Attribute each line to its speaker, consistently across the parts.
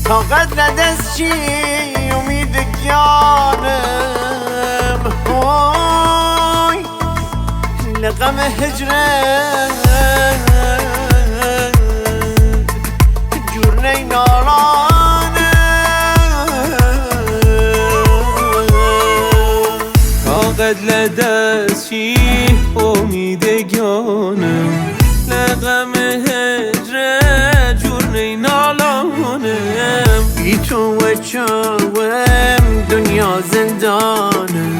Speaker 1: طاقت ندست چی امید گیانم وای لقم هجرت جور نینالانم
Speaker 2: طاقت ندست چی امید گیانم لقم هجرت جور نینالانم
Speaker 1: بی تو و چوم دنیا زندانم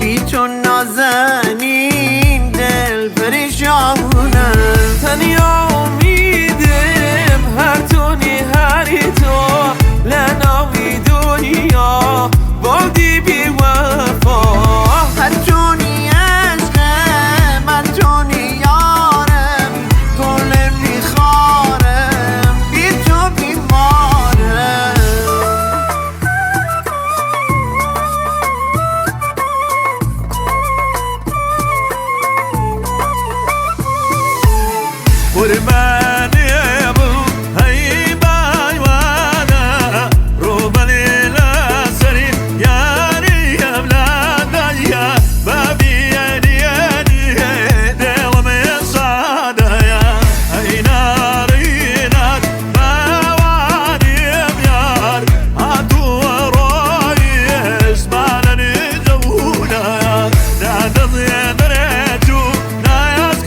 Speaker 1: بی تو نازنین دل پریشانم
Speaker 2: تنیا امیدم هر تونی هری تو لناوی دنیا بادی بی وفا
Speaker 1: هر تونی عشقم هر تونی یارم گل میخوارم بی تو بیمارم
Speaker 2: قربانی ابو هی بایوانا رو بلیلا سری یاری ابلادایا بابی یاری دلم صادایا ای نارینات باوانی بیار اتو رویش بالنی زونایا دادز یدرچو نایس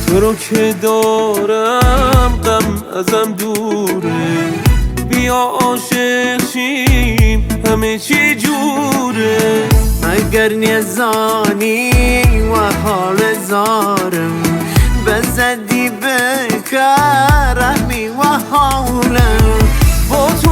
Speaker 2: تو رو که دارم غم ازم دوره بیا عاشق شیم همه چی جوره
Speaker 1: اگر نیزانی و حال زارم بزدی بکرمی و حولم
Speaker 2: با تو